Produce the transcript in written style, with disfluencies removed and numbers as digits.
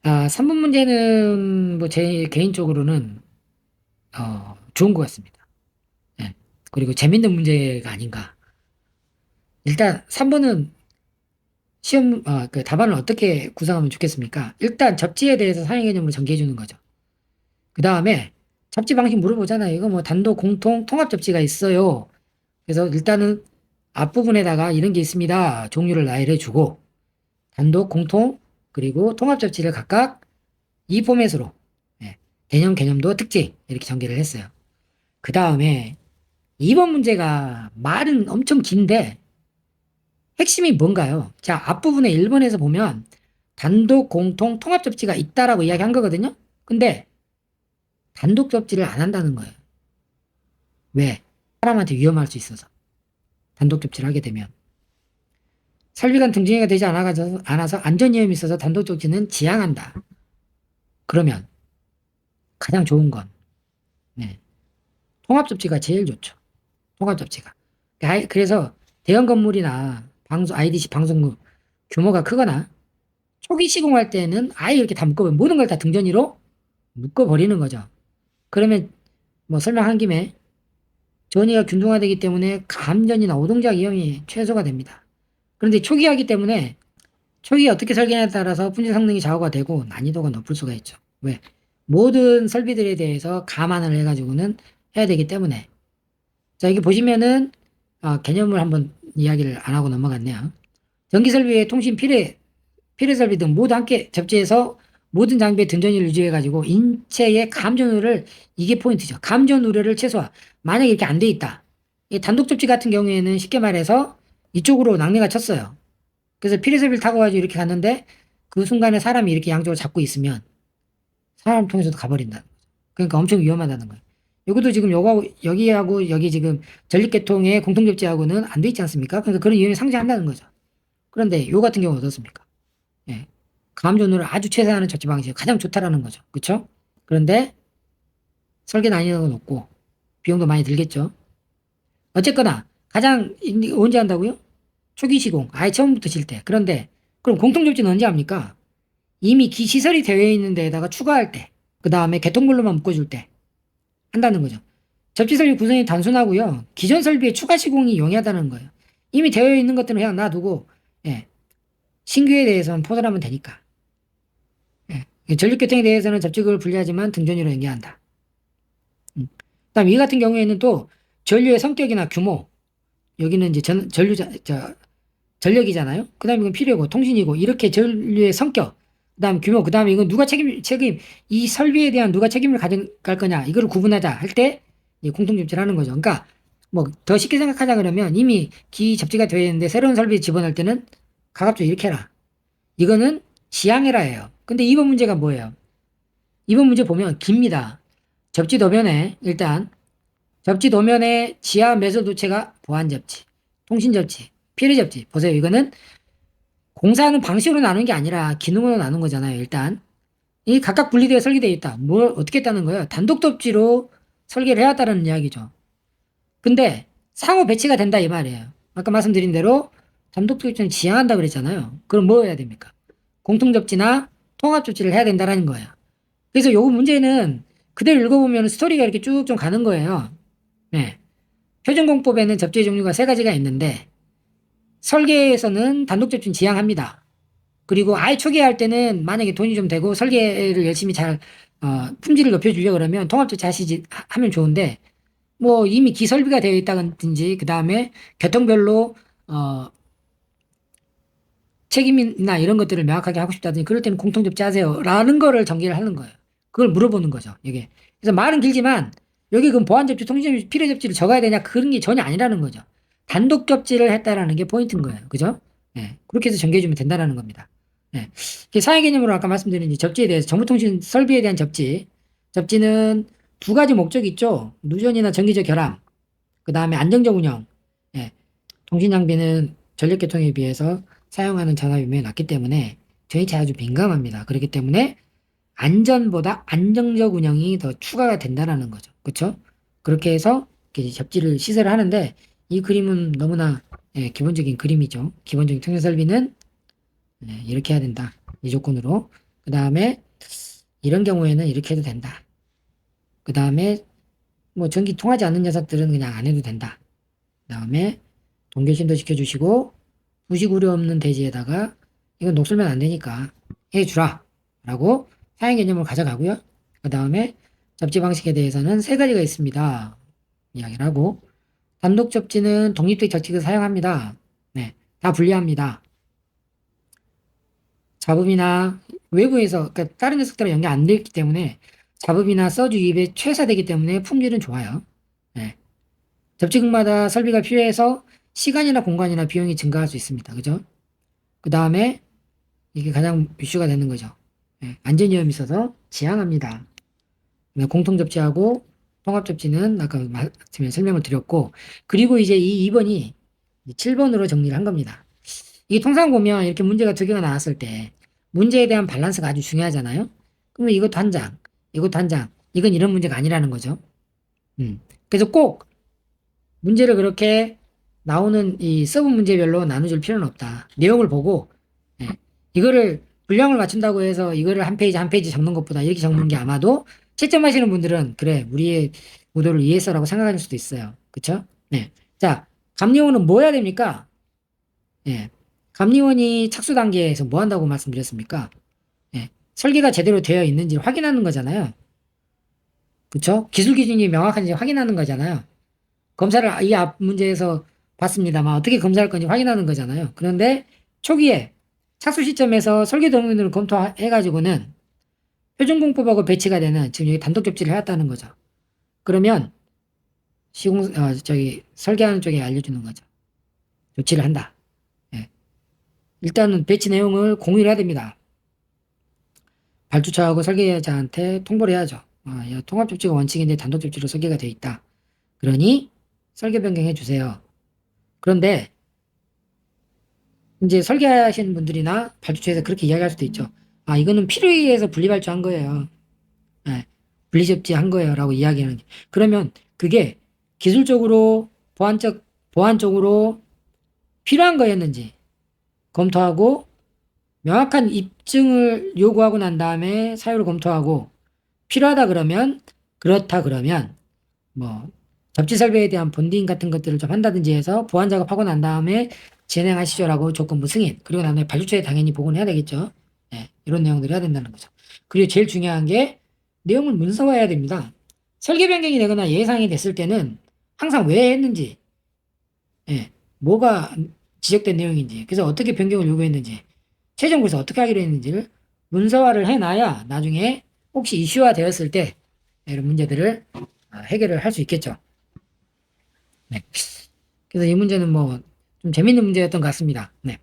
3번 문제는 뭐 제 개인적으로는 좋은 것 같습니다. 예. 그리고 재밌는 문제가 아닌가. 일단 3번은 그 답안을 어떻게 구성하면 좋겠습니까? 일단 접지에 대해서 사용 개념으로 전개해 주는 거죠. 그 다음에 접지 방식 물어보잖아요. 이거 뭐 단독, 공통, 통합 접지가 있어요. 그래서 일단은 앞부분에다가 이런 게 있습니다. 종류를 나열해 주고 단독, 공통, 그리고 통합 접지를 각각 이 포맷으로 예, 개념도 특징 이렇게 전개를 했어요. 그 다음에 2번 문제가 말은 엄청 긴데 핵심이 뭔가요? 자, 앞부분에 1번에서 보면 단독, 공통, 통합 접지가 있다라고 이야기한 거거든요. 근데 단독 접지를 안 한다는 거예요. 왜? 사람한테 위험할 수 있어서. 단독 접지를 하게 되면. 설비관 등진이가 되지 않아서 안전 위험이 있어서 단독 접지는 지양한다. 그러면 가장 좋은 건 네, 통합 접지가 제일 좋죠. 통합 접지가. 그래서 대형 건물이나 IDC 방송국 규모가 크거나 초기 시공할 때는 아예 이렇게 다 모든 걸 다 등전이로 묶어버리는 거죠. 그러면 뭐 설명한 김에 전이가 균등화되기 때문에 감전이나 오동작 위험이 최소가 됩니다. 그런데 초기화기 때문에 초기에 어떻게 설계냐에 따라서 품질 성능이 좌우가 되고 난이도가 높을 수가 있죠. 왜? 모든 설비들에 대해서 감안을 해가지고는 해야 되기 때문에. 자, 여기 보시면은 개념을 한번 이야기를 안 하고 넘어갔네요. 전기 설비의 통신 필요 설비 등 모두 함께 접지해서 모든 장비의 등전위를 유지해가지고 인체의 감전 우려를 이게 포인트죠. 감전 우려를 최소화. 만약에 이렇게 안 돼 있다. 이 단독 접지 같은 경우에는 쉽게 말해서 이쪽으로 낙뢰가 쳤어요. 그래서 필요 설비를 타고 가지고 이렇게 갔는데 그 순간에 사람이 이렇게 양쪽으로 잡고 있으면 사람 통해서도 가버린다. 그러니까 엄청 위험하다는 거예요. 여기도 지금 여기하고 여기 지금 전립계통의 공통접지하고는 안 돼 있지 않습니까? 그러니까 그런 위험이 상쇄한다는 거죠. 그런데 요 같은 경우는 어떻습니까? 예. 감전을 아주 최소화하는 접지 방식이 가장 좋다라는 거죠. 그렇죠? 그런데 설계 난이도가 높고 비용도 많이 들겠죠. 어쨌거나 가장 언제 한다고요? 초기 시공, 아예 처음부터 질 때. 그런데 그럼 공통접지는 언제 합니까? 이미 시설이 되어 있는 데에다가 추가할 때, 그 다음에 개통물로만 묶어줄 때 한다는 거죠. 접지 설비 구성이 단순하고요. 기존 설비의 추가 시공이 용이하다는 거예요. 이미 되어 있는 것들은 그냥 놔두고 예, 신규에 대해서는 포괄하면 되니까. 예. 전력계통에 대해서는 접촉을 분리하지만 등전위로 연계한다. 그다음 이 같은 경우에는 또 전류의 성격이나 규모, 여기는 이제 전력이잖아요. 그다음 이건 필요고 통신이고 이렇게 전류의 성격, 그다음 규모, 그다음에 이건 누가 책임 이 설비에 대한 누가 책임을 가져갈 거냐 이거를 구분하자 할 때 공통접지를 하는 거죠. 그러니까 뭐 더 쉽게 생각하자 그러면 이미 접지가 되어 있는데 새로운 설비 집어넣을 때는 가급적 이렇게 해라. 이거는 지향해라예요. 근데 이번 문제가 뭐예요? 이번 문제 보면 깁니다. 접지 도면에 일단 접지 도면에 지하 매설 도체가 보안 접지, 통신 접지, 필요 접지. 보세요. 이거는 공사하는 방식으로 나눈 게 아니라 기능으로 나눈 거잖아요. 일단 이 각각 분리되어 설계되어 있다. 뭘 어떻게 했다는 거예요? 단독 접지로 설계를 해왔다는 이야기죠. 근데 상호 배치가 된다 이 말이에요. 아까 말씀드린 대로 단독 접지는 지향한다 그랬잖아요. 그럼 뭐 해야 됩니까? 공통 접지나 통합 접지를 해야 된다는 거예요. 그래서 요 문제는 그대로 읽어보면 스토리가 이렇게 쭉 좀 가는 거예요. 네. 표준공법에는 접지의 종류가 세 가지가 있는데 설계에서는 단독 접지는 지향합니다. 그리고 아예 초기화할 때는 만약에 돈이 좀 되고 설계를 열심히 잘 품질을 높여주려 그러면 통합 접지 하면 좋은데 뭐 이미 기설비가 되어 있다든지 그 다음에 교통별로 책임이나 이런 것들을 명확하게 하고 싶다든지 그럴 때는 공통 접지하세요라는 거를 전개를 하는 거예요. 그걸 물어보는 거죠. 이게. 그래서 말은 길지만 여기 그 보안 접지, 통신 접지, 필요 접지를 적어야 되냐 그런 게 전혀 아니라는 거죠. 단독 접지를 했다라는 게 포인트인 거예요. 그죠? 예. 그렇게 해서 전개해 주면 된다라는 겁니다. 예. 사회 개념으로 아까 말씀드린 접지에 대해서 정보통신 설비에 대한 접지. 접지는 두 가지 목적이 있죠. 누전이나 전기적 결함. 그 다음에 안정적 운영. 예. 통신 장비는 전력계통에 비해서 사용하는 전화 위험이 낮기 때문에 전기차에 아주 민감합니다. 그렇기 때문에 안전보다 안정적 운영이 더 추가가 된다는 거죠. 그렇죠? 그렇게 해서 접지를 시설을 하는데 이 그림은 너무나 기본적인 그림이죠. 기본적인 통신 설비는 이렇게 해야 된다. 이 조건으로. 그 다음에 이런 경우에는 이렇게 해도 된다. 그 다음에 뭐 전기 통하지 않는 녀석들은 그냥 안 해도 된다. 그 다음에 동결심도 지켜주시고 부식 우려 없는 대지에다가 이건 녹슬면 안 되니까 해주라 라고 사용 개념을 가져가고요. 그 다음에 접지 방식에 대해서는 세 가지가 있습니다. 이야기를 하고 단독 접지는 독립적 접지를 사용합니다. 네, 다 분리합니다. 잡음이나 외부에서 그러니까 다른 녀석들은 연결 안 되기 때문에 잡음이나 서주 유입에 최소화되기 때문에 품질은 좋아요. 네. 접지극마다 설비가 필요해서 시간이나 공간이나 비용이 증가할 수 있습니다. 그죠? 그 다음에 이게 가장 이슈가 되는 거죠. 네. 안전위험이 있어서 지양합니다. 공통 접지하고 통합 접지는 아까 말씀에 설명을 드렸고, 그리고 이제 이 2번이 7번으로 정리를 한 겁니다. 이게 통상 보면 이렇게 문제가 두 개가 나왔을 때 문제에 대한 밸런스가 아주 중요하잖아요. 그러면 이것도 한 장, 이것도 한 장, 이건 이런 문제가 아니라는 거죠. 그래서 꼭 문제를 그렇게 나오는 이 서브 문제별로 나눠줄 필요는 없다. 내용을 보고 예, 이거를 분량을 맞춘다고 해서 이거를 한 페이지 한 페이지 적는 것보다 이렇게 적는 게 아마도 채점하시는 분들은 그래 우리의 의도를 이해했어라고 생각할 수도 있어요. 그쵸? 네. 자, 감리원은 뭐 해야 됩니까? 예. 감리원이 착수 단계에서 뭐 한다고 말씀드렸습니까? 예. 설계가 제대로 되어 있는지 확인하는 거잖아요. 그쵸? 기술 기준이 명확한지 확인하는 거잖아요. 검사를 이 앞 문제에서 봤습니다만 어떻게 검사할 건지 확인하는 거잖아요. 그런데 초기에 착수 시점에서 설계 도면을 검토해가지고는 표준공법하고 배치가 되는 지금 여기 단독 접지를 해왔다는 거죠. 그러면 설계하는 쪽에 알려주는 거죠. 조치를 한다. 예. 일단은 배치 내용을 공유를 해야 됩니다. 발주처하고 설계자한테 통보를 해야죠. 통합 접지가 원칙인데 단독 접지로 설계가 되어 있다. 그러니 설계 변경해 주세요. 그런데 이제 설계하시는 분들이나 발주처에서 그렇게 이야기할 수도 있죠. 이거는 필요에 의해서 분리발주한 거예요. 네, 분리접지한 거예요. 라고 이야기하는. 그러면 그게 기술적으로 보안적으로 필요한 거였는지 검토하고 명확한 입증을 요구하고 난 다음에 사유를 검토하고 필요하다 그러면 그렇다 그러면 뭐 접지 설비에 대한 본딩 같은 것들을 좀 한다든지 해서 보완 작업하고 난 다음에 진행하시죠라고 조건부 승인. 그리고 나중에 발주처에 당연히 보고는 해야 되겠죠. 네, 이런 내용들을 해야 된다는 거죠. 그리고 제일 중요한 게 내용을 문서화해야 됩니다. 설계 변경이 되거나 예상이 됐을 때는 항상 왜 했는지, 예, 뭐가 지적된 내용인지, 그래서 어떻게 변경을 요구했는지, 최종부에서 어떻게 하기로 했는지를 문서화를 해놔야 나중에 혹시 이슈화 되었을 때 이런 문제들을 해결을 할 수 있겠죠. 네. 그래서 이 문제는 뭐 좀 재밌는 문제였던 것 같습니다. 네.